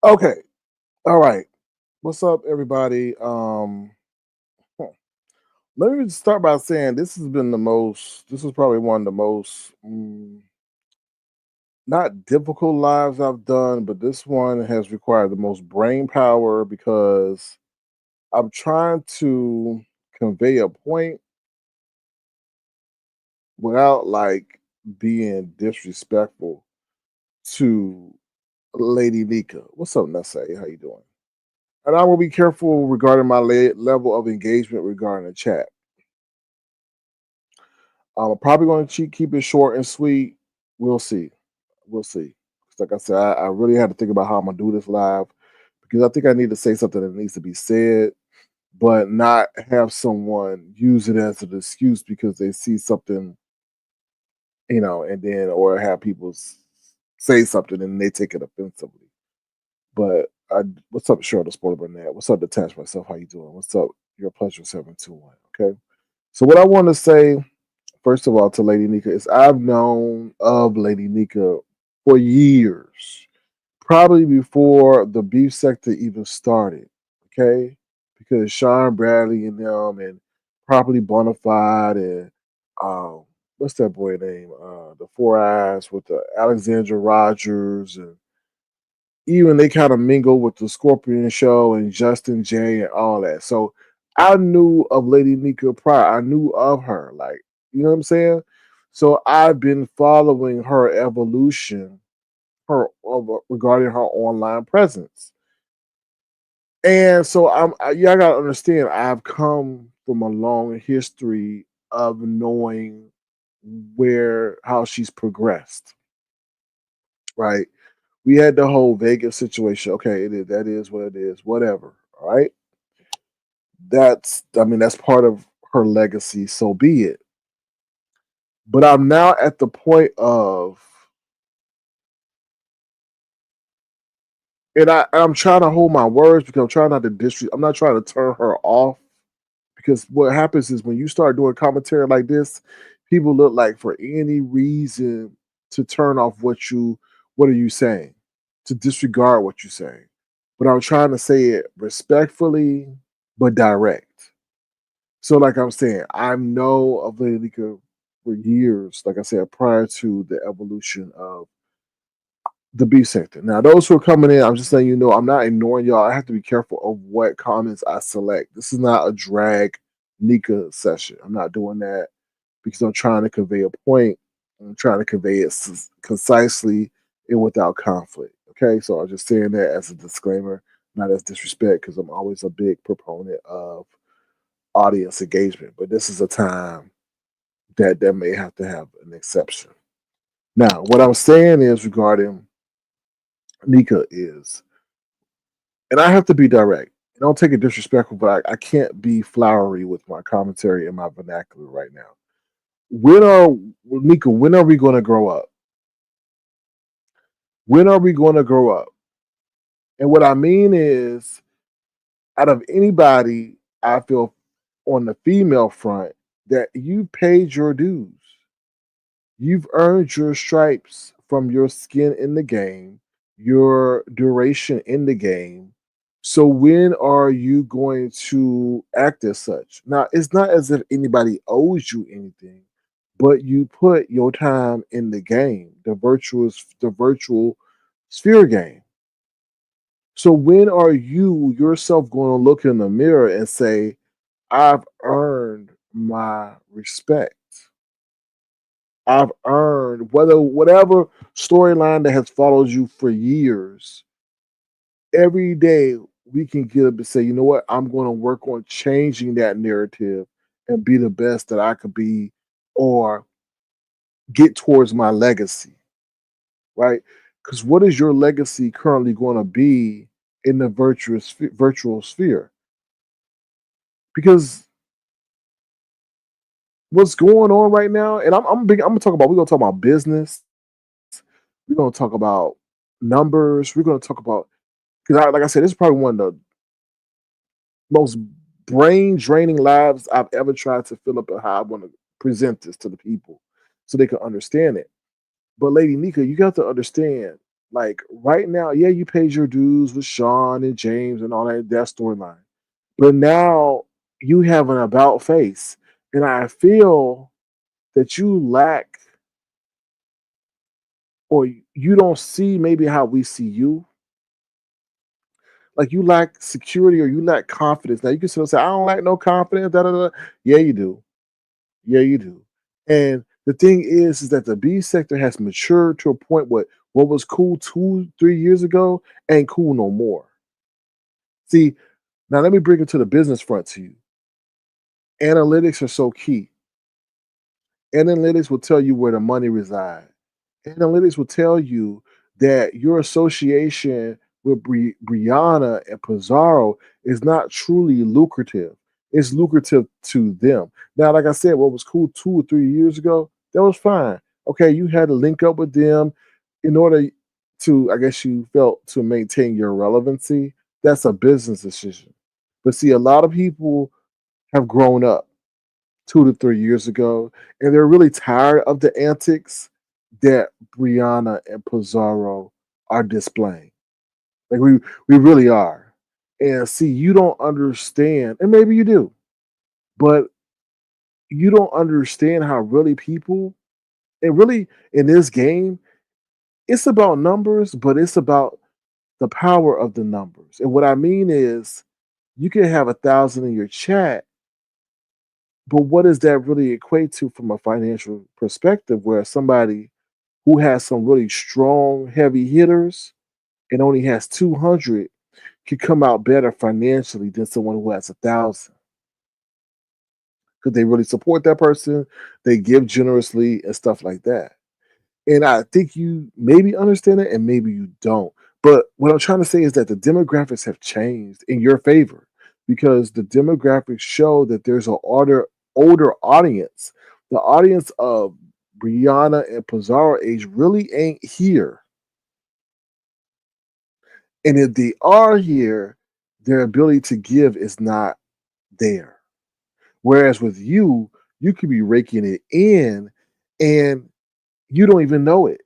Okay. All right. What's up, everybody? Huh, let me start by saying this has been the most. This is probably one of the most not difficult lives I've done, but this one has required the most brain power because I'm trying to convey a point without like being disrespectful to Lady Nyca. What's up, Nyca? How you doing? And I will be careful regarding my level of engagement regarding the chat. I'm probably going to keep it short and sweet. We'll see. We'll see. 'Cause like I said, I really had to think about how I'm gonna do this live because I think I need to say something that needs to be said, but not have someone use it as an excuse because they see something, and then or have people say something and they take it offensively. But what's up, Cheryl the Sport Burnett? What's up, Detach Myself? How you doing? What's up? Your pleasure 721. Okay. So what I want to say first of all, to Lady Nyca is I've known of Lady Nyca for years, probably before the beef sector even started. Okay, because Sean Bradley and them, and properly Bonafide, and what's that boy name? The Four Eyes with the Alexandra Rogers, and even they kind of mingle with the Scorpion Show and Justin J and all that. So I knew of Lady Nyca prior. I knew of her, like, you know what I'm saying. So I've been following her evolution, her regarding her online presence, and so y'all gotta understand. I've come from a long history of knowing where how she's progressed, right? We had the whole Vegas situation. Okay, that is what it is. Whatever. All right. That's part of her legacy. So be it. But I'm now at the point of, and I'm trying to hold my words because I'm trying not to I'm not trying to turn her off because what happens is when you start doing commentary like this, people look like for any reason to turn off what are you saying, to disregard what you're saying. But I'm trying to say it respectfully but direct. So, like I'm saying, I know of Lady Lika for years, like I said, prior to the evolution of the B sector. Now, those who are coming in, I'm just letting you know, I'm not ignoring y'all. I have to be careful of what comments I select. This is not a drag Nika session. I'm not doing that because I'm trying to convey a point. I'm trying to convey it concisely and without conflict. Okay, so I'm just saying that as a disclaimer, not as disrespect, because I'm always a big proponent of audience engagement. But this is a time that may have to have an exception. Now, what I'm saying is regarding Nika is, and I have to be direct. Don't take it disrespectful, but I can't be flowery with my commentary and my vernacular right now. When are Nika? When are we going to grow up? When are we going to grow up? And what I mean is, out of anybody, I feel on the female front that you paid your dues. You've earned your stripes from your skin in the game, your duration in the game. So when are you going to act as such? Now, it's not as if anybody owes you anything, but you put your time in the game, the virtual sphere game. So when are you yourself going to look in the mirror and say, I've earned my respect? I've earned whatever storyline that has followed you for years. Every day we can get up and say, you know what, I'm going to work on changing that narrative and be the best that I could be, or get towards my legacy, right? Because what is your legacy currently going to be in the virtual sphere? Because what's going on right now, and I'm gonna talk about, we're gonna talk about business, we're gonna talk about numbers, we're gonna talk about, because like I said, this is probably one of the most brain draining lives I've ever tried to fill up, and how I want to present this to the people so they can understand it. But Lady Nika, you got to understand, Like right now, yeah, you paid your dues with Sean and James and all that storyline. But now you have an about face. And I feel that you lack, or you don't see maybe how we see you. Like you lack security or you lack confidence. Now you can still say, I don't lack no confidence. Da, da, da. Yeah, you do. Yeah, you do. And the thing is that the B sector has matured to a point where what was cool 2, 3 years ago ain't cool no more. See, now let me bring it to the business front to you. Analytics are so key. Analytics will tell you where the money resides. Analytics will tell you that your association with Brianna and Pizarro is not truly lucrative. It's lucrative to them. Now, like I said, what was cool 2 or 3 years ago, that was fine. Okay, you had to link up with them in order to, I guess you felt, to maintain your relevancy. That's a business decision. But see, a lot of people have grown up 2 to 3 years ago, and they're really tired of the antics that Brianna and Pizarro are displaying. Like we really are. And see, you don't understand, and maybe you do, but you don't understand how really people, and really in this game, it's about numbers, but it's about the power of the numbers. And what I mean is, you can have 1,000 in your chat, but what does that really equate to from a financial perspective? Where somebody who has some really strong, heavy hitters and only has 200 can come out better financially than someone who has 1,000 because they really support that person, they give generously and stuff like that. And I think you maybe understand it and maybe you don't. But what I'm trying to say is that the demographics have changed in your favor because the demographics show that there's an older audience. The audience of Brianna and Pizarro age really ain't here. And if they are here, their ability to give is not there. Whereas with you, you could be raking it in and you don't even know it.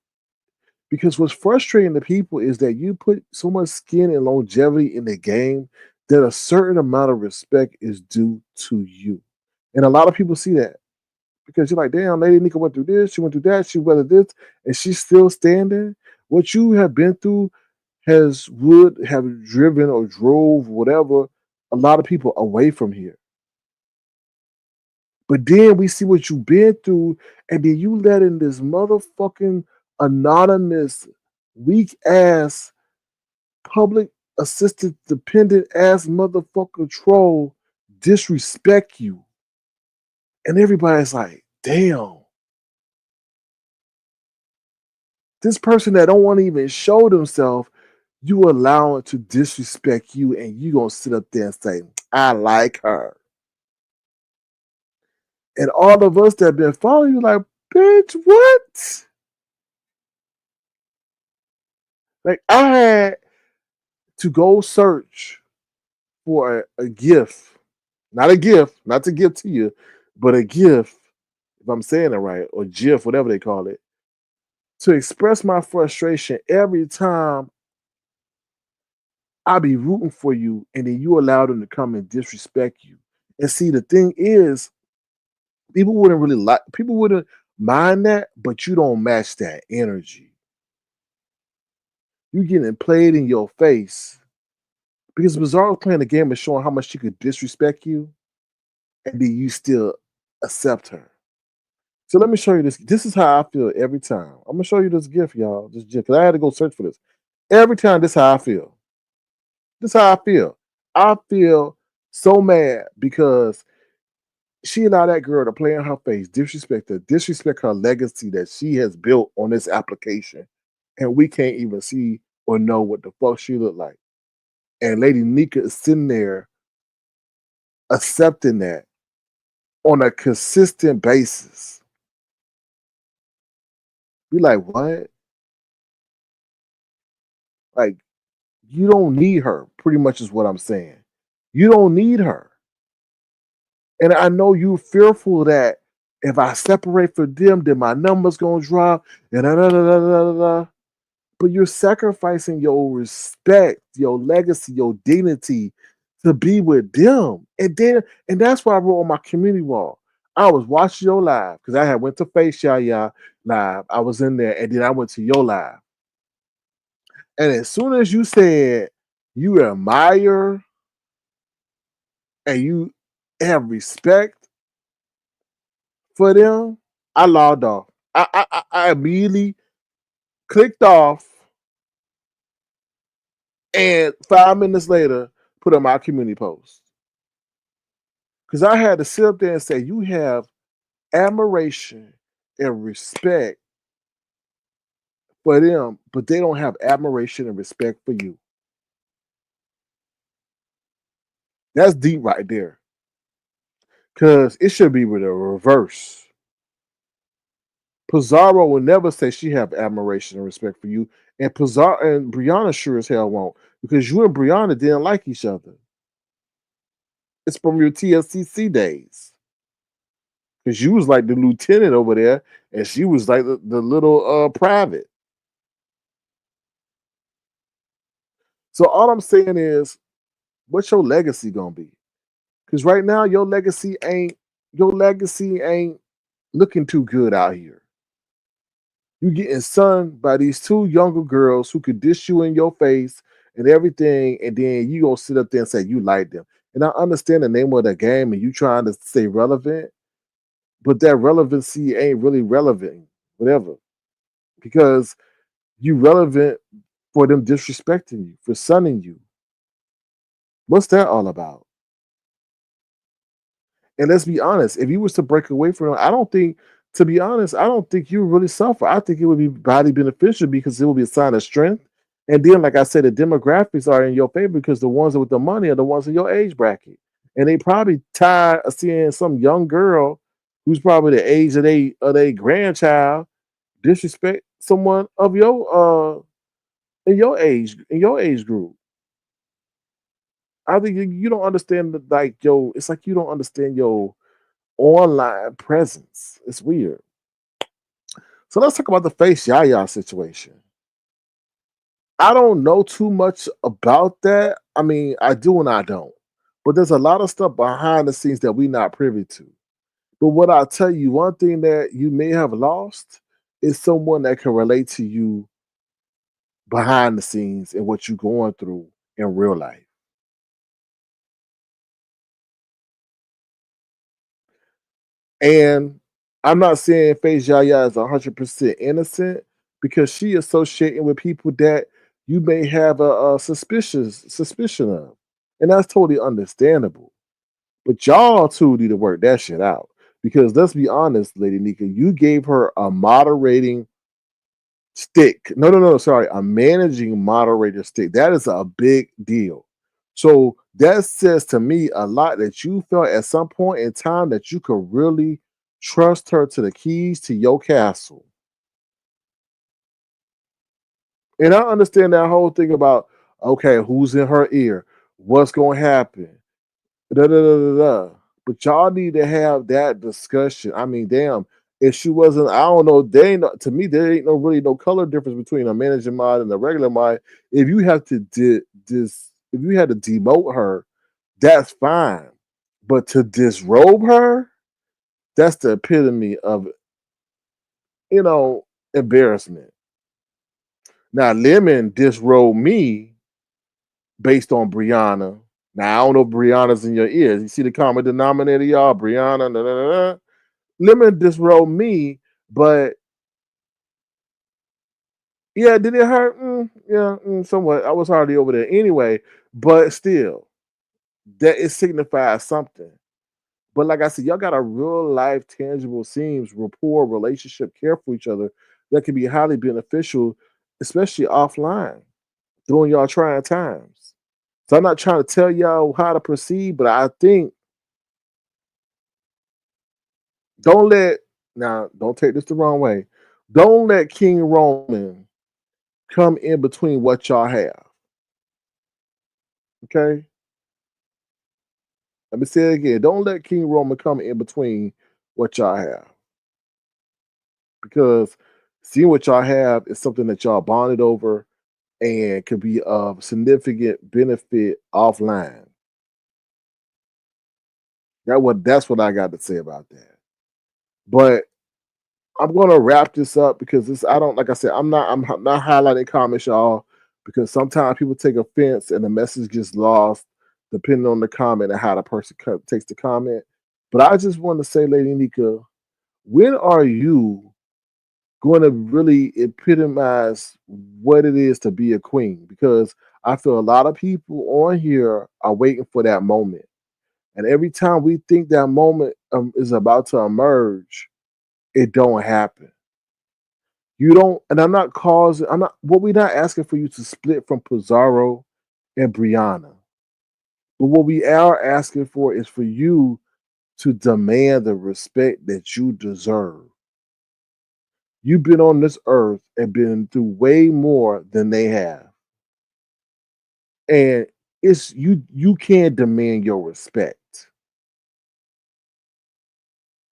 Because what's frustrating to people is that you put so much skin and longevity in the game that a certain amount of respect is due to you. And a lot of people see that because you're like, damn, Lady Nyca went through this, she went through that, she weathered this, and she's still standing. What you have been through would have driven or drove whatever a lot of people away from here. But then we see what you've been through, and then you let in this motherfucking anonymous, weak ass, public assistant dependent ass motherfucker troll disrespect you. And everybody's like, damn, this person that don't want to even show themselves, you allow it to disrespect you, and you gonna sit up there and say, I like her. And all of us that been following you, like, bitch, what? Like, I had to go search for a gift, not a gift, not to give to you, but a gift, if I'm saying it right, or GIF, whatever they call it, to express my frustration every time I be rooting for you, and then you allow them to come and disrespect you. And see, the thing is, people wouldn't mind that, but you don't match that energy. You getting played in your face because Bizarre playing the game and showing how much she could disrespect you, and then you still accept her. So let me show you this. This is how I feel every time. I'm gonna show you this gift, y'all. This gift, because I had to go search for this. Every time, this is how I feel. This is how I feel. I feel so mad because she allowed that girl to play in her face, disrespect her legacy that she has built on this application, and we can't even see or know what the fuck she looked like. And Lady Nyca is sitting there accepting that on a consistent basis. Be like, what? Like, you don't need her, pretty much is what I'm saying. You don't need her. And I know you're fearful that if I separate from them, then my number's gonna drop. And da, da, da, da, da, da. but you're sacrificing your respect, your legacy, your dignity to be with them. And that's why I wrote on my community wall. I was watching your live because I had went to Fae Yaya live. I was in there, and then I went to your live. And as soon as you said you admire and you have respect for them, I logged off. I immediately clicked off, and 5 minutes later, put up my community post. Because I had to sit up there and say, you have admiration and respect for them, but they don't have admiration and respect for you. That's deep right there. Because it should be with a reverse. Pizarro will never say she have admiration and respect for you, and Pizarro and Brianna sure as hell won't, because you and Brianna didn't like each other. It's from your TLCC days, because you was like the lieutenant over there, and she was like the little private. So all I'm saying is, what's your legacy gonna be? Because right now your legacy ain't looking too good out here. You getting sunned by these two younger girls who could dish you in your face and everything, and then you gonna sit up there and say you like them. And I understand the name of the game and you trying to stay relevant, but that relevancy ain't really relevant, whatever. Because you relevant for them disrespecting you, for sunning you. What's that all about? And let's be honest, if you was to break away from them, to be honest, I don't think you would really suffer. I think it would be body beneficial because it will be a sign of strength. And then, like I said, the demographics are in your favor because the ones with the money are the ones in your age bracket. And they probably tired of seeing some young girl who's probably the age of their grandchild disrespect someone of your in your age group. I think you don't understand like yo, it's like you don't understand your online presence. It's weird. So let's talk about the Fae Yaya situation. I don't know too much about that. I mean, I do and I don't. But there's a lot of stuff behind the scenes that we're not privy to. But what I'll tell you, one thing that you may have lost is someone that can relate to you behind the scenes and what you're going through in real life. And I'm not saying Faye Yaya is 100% innocent because she associating with people that you may have a suspicion of, and that's totally understandable. But y'all two need to work that shit out because let's be honest, Lady Nyca, you gave her a moderating stick. No, no, no, sorry, a managing moderator stick. That is a big deal. So that says to me a lot that you felt at some point in time that you could really trust her to the keys to your castle. And I understand that whole thing about okay, who's in her ear, what's going to happen, da da da da da. But y'all need to have that discussion. I mean, damn, if she wasn't, I don't know. They ain't to me, there ain't no really no color difference between a managing mod and a regular mod. If you have to if you had to demote her, that's fine. But to disrobe her, that's the epitome of you know embarrassment. Now, Lemon disrobed me based on Brianna. Now I don't know if Brianna's in your ears. You see the common denominator, y'all. Brianna, da, da, da, da. Lemon disrobed me, but yeah, did it hurt? Yeah, somewhat. I was hardly over there anyway, but still, that it signifies something. But like I said, y'all got a real life, tangible seams, rapport, relationship, care for each other that can be highly beneficial, especially offline during y'all trying times. So I'm not trying to tell y'all how to proceed, but I think don't let now don't take this the wrong way. Don't let King Roman come in between what y'all have. Okay? Let me say it again. Don't let King Roman come in between what y'all have. Because Seeing what y'all have is something that y'all bonded over and could be of significant benefit offline. That's what I got to say about that. But I'm gonna wrap this up because this I don't like I said, I'm not highlighting comments, y'all, because sometimes people take offense and the message gets lost depending on the comment and how the person takes the comment. But I just want to say, Lady Nyca, when are you going to really epitomize what it is to be a queen? Because I feel a lot of people on here are waiting for that moment. And every time we think that moment is about to emerge, it don't happen. You don't, and we're not asking for you to split from Pizarro and Brianna. But what we are asking for is for you to demand the respect that you deserve. You've been on this earth and been through way more than they have. And you can't demand your respect.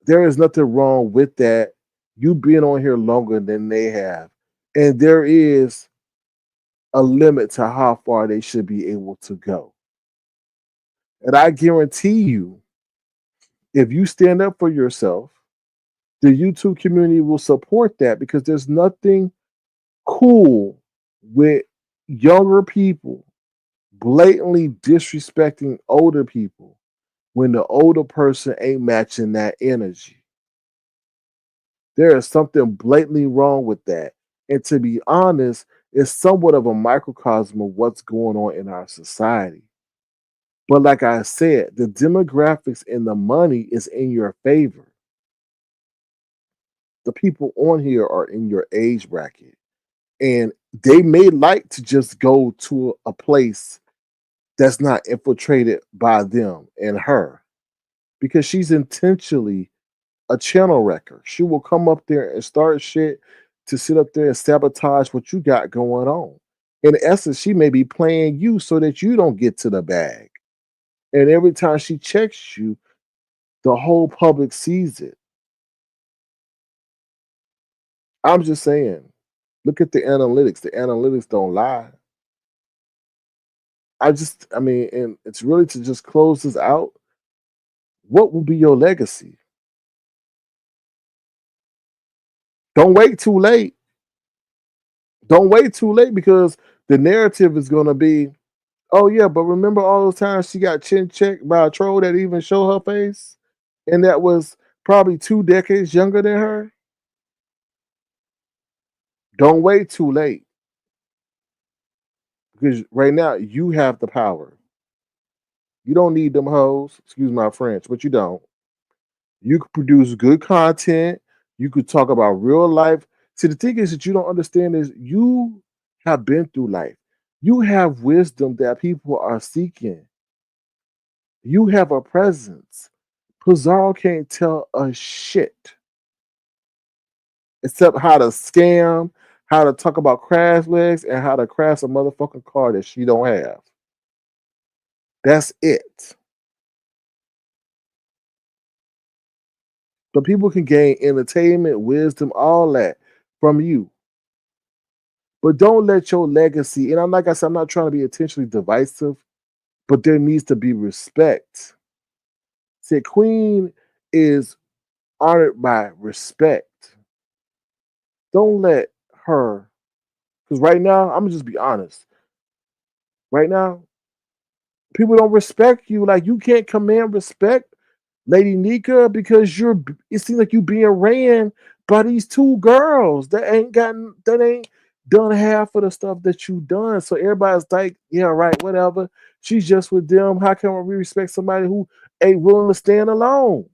There is nothing wrong with that. You've been on here longer than they have. And there is a limit to how far they should be able to go. And I guarantee you, if you stand up for yourself, the YouTube community will support that because there's nothing cool with younger people blatantly disrespecting older people when the older person ain't matching that energy. There is something blatantly wrong with that. And to be honest, it's somewhat of a microcosm of what's going on in our society. But like I said, the demographics and the money is in your favor. The people on here are in your age bracket. And they may like to just go to a place that's not infiltrated by them and her because she's intentionally a channel wrecker. She will come up there and start shit to sit up there and sabotage what you got going on. In essence, she may be playing you so that you don't get to the bag. And every time she checks you, the whole public sees it. I'm just saying, look at the analytics. The analytics don't lie. I mean, and it's really to just close this out. What will be your legacy? Don't wait too late. Don't wait too late because the narrative is going to be, oh yeah, but remember all those times she got chin checked by a troll that even show her face, and that was probably 2 decades younger than her. Don't wait too late because right now you have the power. You don't need them hoes. Excuse my French, but you don't. You could produce good content. You could talk about real life. See, the thing is that you don't understand is you have been through life. You have wisdom that people are seeking. You have a presence. Pizarro can't tell a shit except how to scam, how to talk about crash legs, and how to crash a motherfucking car that she don't have. That's it. But people can gain entertainment, wisdom, all that from you. But don't let your legacy, and I'm like I said, I'm not trying to be intentionally divisive, but there needs to be respect. See, Queen is honored by respect. Don't let her, because right now, I'm gonna just be honest. Right now, people don't respect you. Like you can't command respect, Lady Nyca, because it seems like you being ran by these two girls that ain't done half of the stuff that you done. So everybody's like, yeah, right, whatever. She's just with them. How can we respect somebody who ain't willing to stand alone?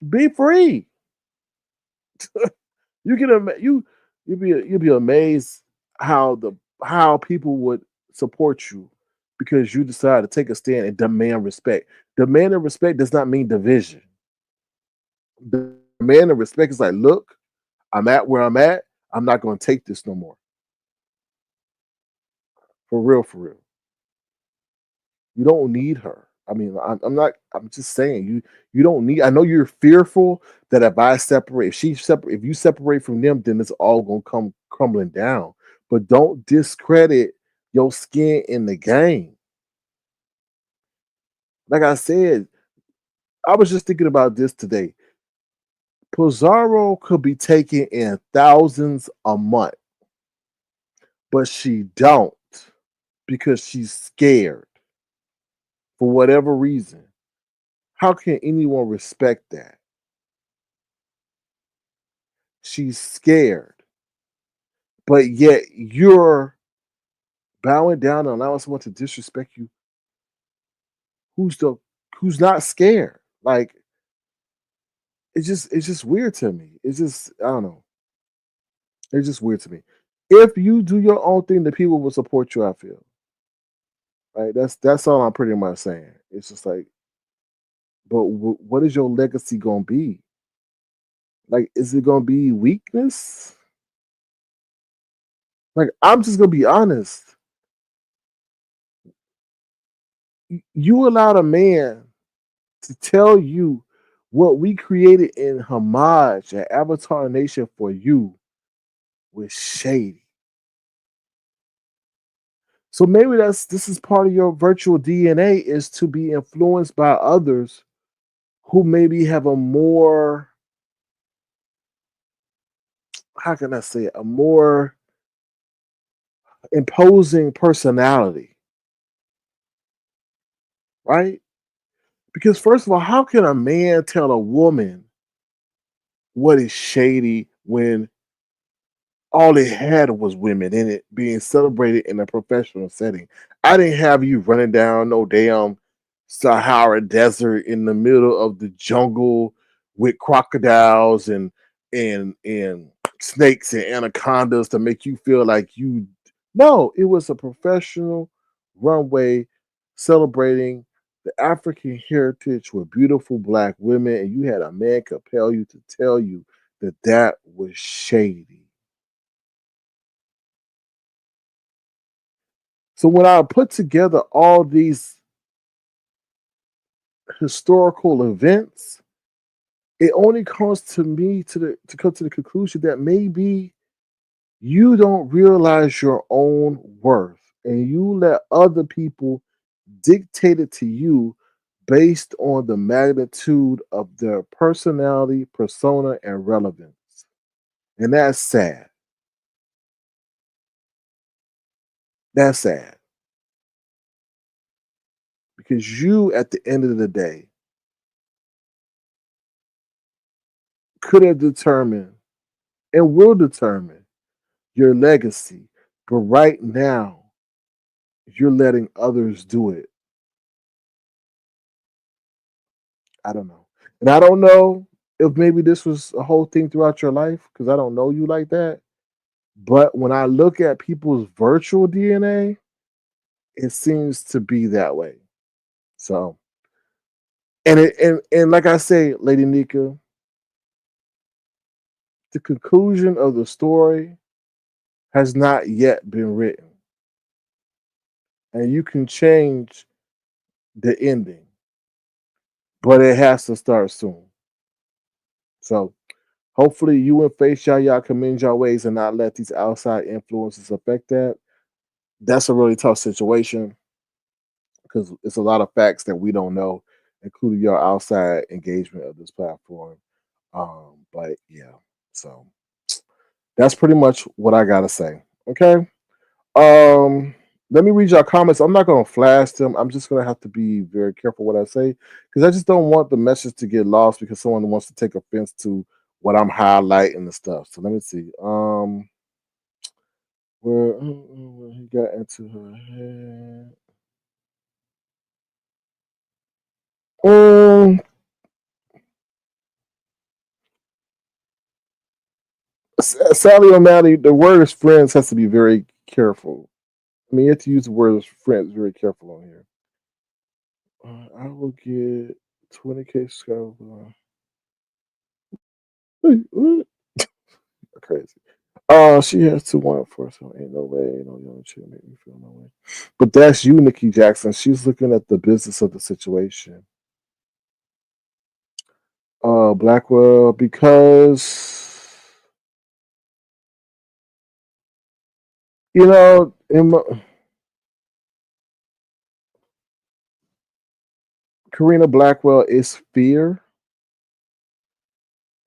Be free. You can you'll be amazed how people would support you because you decide to take a stand and demand respect. Demanding respect does not mean division. Demanding respect is like, look, I'm at where I'm at. I'm not going to take this no more. For real, for real. You don't need her. I mean, I'm not. I'm just saying you don't need. I know you're fearful that if I separate, if you separate from them, then it's all gonna come crumbling down. But don't discredit your skin in the game. Like I said, I was just thinking about this today. Pizarro could be taking in thousands a month, but she don't because she's scared for whatever reason. How can anyone respect that? She's scared, but yet you're bowing down and allowing someone to disrespect you who's the who's not scared. Like it's just weird to me. It's just I don't know. It's just weird to me. If you do your own thing, the people will support you. I feel right. That's all I'm pretty much saying. It's just like, but what is your legacy gonna be? Like, is it gonna be weakness? Like, I'm just gonna be honest. You allowed a man to tell you what we created in homage and Avatar Nation for you was shady. So maybe this is part of your virtual DNA is to be influenced by others who maybe have a more, how can I say it, a more imposing personality, right? Because first of all, how can a man tell a woman what is shady when all it had was women in it being celebrated in a professional setting? I didn't have you running down no damn Sahara desert in the middle of the jungle with crocodiles and snakes and anacondas to make you feel like you. No, it was a professional runway celebrating the African heritage with beautiful black women, and you had a man compel you to tell you that that was shady. So when I put together all these historical events, it only comes to me to come to the conclusion that maybe you don't realize your own worth and you let other people dictate it to you based on the magnitude of their personality, persona, and relevance. And that's sad. That's sad because you, at the end of the day, could have determined and will determine your legacy. But right now, you're letting others do it. I don't know. And I don't know if maybe this was a whole thing throughout your life because I don't know you like that. But when I look at people's virtual DNA, it seems to be that way. So, and like I say, Lady Nika, the conclusion of the story has not yet been written, and you can change the ending, but it has to start soon. So, hopefully, you and Fae Yaya can mend your ways and not let these outside influences affect that. That's a really tough situation because it's a lot of facts that we don't know, including your outside engagement of this platform. But yeah, so that's pretty much what I gotta say. Okay. Um, Let me read your comments. I'm not gonna flash them. I'm just gonna have to be very careful what I say because I just don't want the message to get lost because someone wants to take offense to what I'm highlighting and stuff. So let me see. Where he got into her head. Um, Sally O'Malley, the word is friends has to be very careful. I mean, you have to use the word friends very careful on here. I will get 20K subscribers. What? Crazy. She has 2-1 for us, so ain't no way, ain't no young chick make me feel no way. But that's you, Nikki Jackson. She's looking at the business of the situation. Blackwell, because in Karina Blackwell is fear.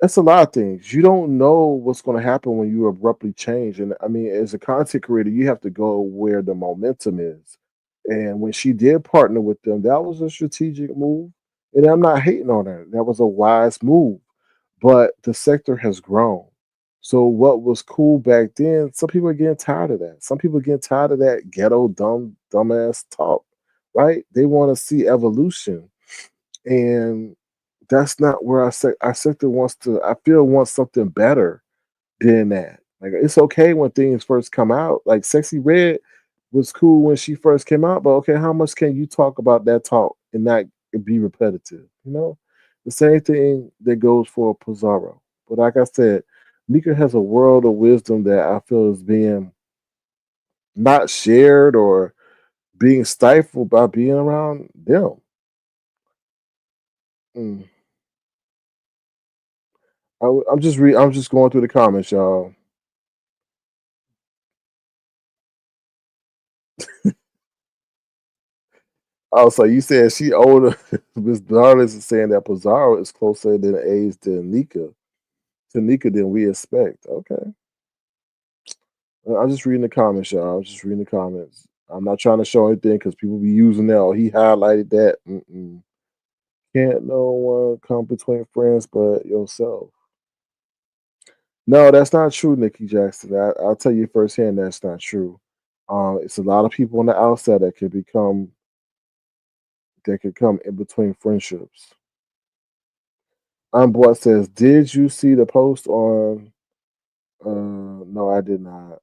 That's a lot of things. You don't know what's going to happen when you abruptly change. And I mean, as a content creator, you have to go where the momentum is. And when she did partner with them, that was a strategic move. And I'm not hating on her. That was a wise move. But the sector has grown. So what was cool back then, some people are getting tired of that. Some people are getting tired of that ghetto, dumbass talk, right? They want to see evolution. And that's not where our sector wants to. I feel wants something better than that. Like it's okay when things first come out. Like Sexy Red was cool when she first came out, but okay, how much can you talk about that talk and not be repetitive? The same thing that goes for Pizarro. But like I said, Nika has a world of wisdom that I feel is being not shared or being stifled by being around them. Mm. I'm just going through the comments, y'all. Oh, so you said she older. Miss Darlis is saying that Pizarro is closer than age than Nika. To Nika than we expect. Okay. I'm just reading the comments, y'all. I'm just reading the comments. I'm not trying to show anything because people be using that. Oh, he highlighted that. Mm-mm. Can't no one come between friends but yourself. No, that's not true, Nikki Jackson. I'll tell you firsthand that's not true. It's a lot of people on the outside that can come in between friendships. Unboard says, "Did you see the post on?" No, I did not.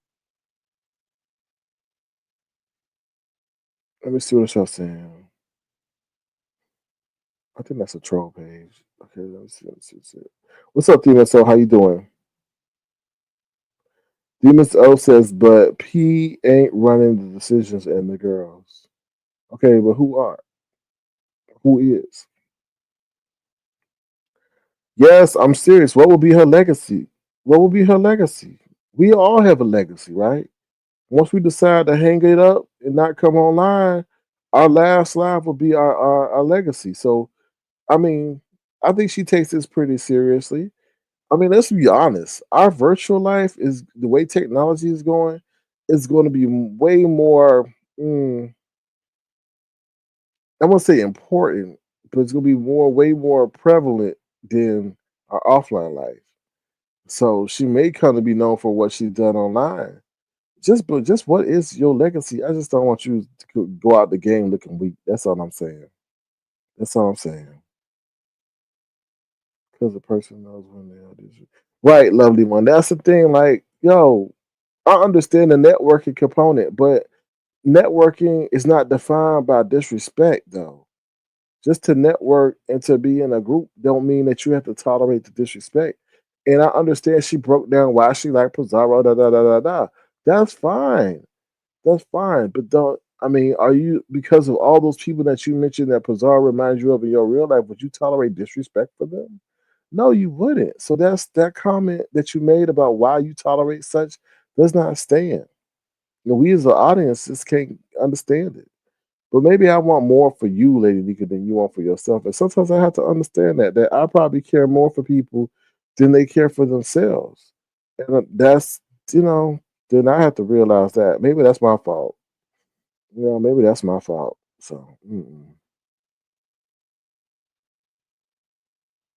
Let me see what y'all saying. I think that's a troll page. Okay, let me see. Let me see. Let's see. What's up, Demon So? How you doing? Demons O says, but P ain't running the decisions and the girls. Okay, but who are? Who is? Yes, I'm serious. What will be her legacy? What will be her legacy? We all have a legacy, right? Once we decide to hang it up and not come online, our last live will be our legacy. So, I mean, I think she takes this pretty seriously. I mean, let's be honest. Our virtual life is the way technology is going. Is going to be way more. I won't say important, but it's going to be way more prevalent than our offline life. So she may kind of be known for what she's done online. But just what is your legacy? I just don't want you to go out the game looking weak. That's all I'm saying. That's all I'm saying. Because the person knows when they are this. Right, lovely one. That's the thing. Like, yo, I understand the networking component, but networking is not defined by disrespect, though. Just to network and to be in a group don't mean that you have to tolerate the disrespect. And I understand she broke down why she liked Pizarro, da da da da da. That's fine. That's fine. But don't I mean, are you because of all those people that you mentioned that Pizarro reminds you of in your real life, would you tolerate disrespect for them? No, you wouldn't. So that's that comment that you made about why you tolerate such does not stand. We as an audience just can't understand it. But maybe I want more for you, Lady Nika, than you want for yourself. And sometimes I have to understand that I probably care more for people than they care for themselves. And that's, you know, then I have to realize that maybe that's my fault. Maybe that's my fault. So,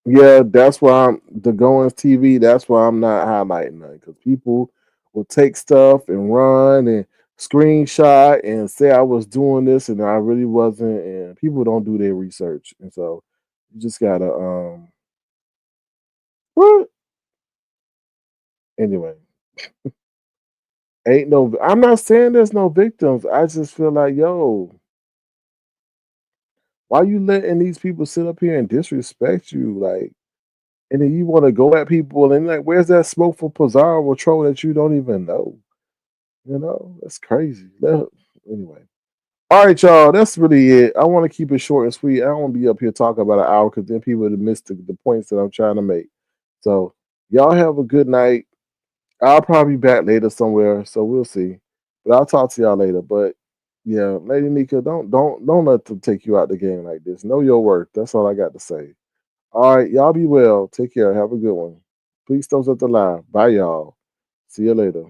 yeah, that's why I'm the Goings TV. That's why I'm not highlighting that because people will take stuff and run and screenshot and say I was doing this and I really wasn't. And people don't do their research, and so you just gotta what anyway. Ain't no. I'm not saying there's no victims. I just feel like yo, why you letting these people sit up here and disrespect you like? and then you want to go at people, and like, where's that smokeful Pizarro troll that you don't even know? You know, that's crazy. Anyway. All right, y'all. That's really it. I want to keep it short and sweet. I don't want to be up here talking about an hour because then people would miss the points that I'm trying to make. So, y'all have a good night. I'll probably be back later somewhere, so we'll see. But I'll talk to y'all later. But yeah, Lady Nyca, don't let them take you out the game like this. Know your worth. That's all I got to say. All right, y'all be well. Take care. Have a good one. Please thumbs up the live. Bye, y'all. See you later.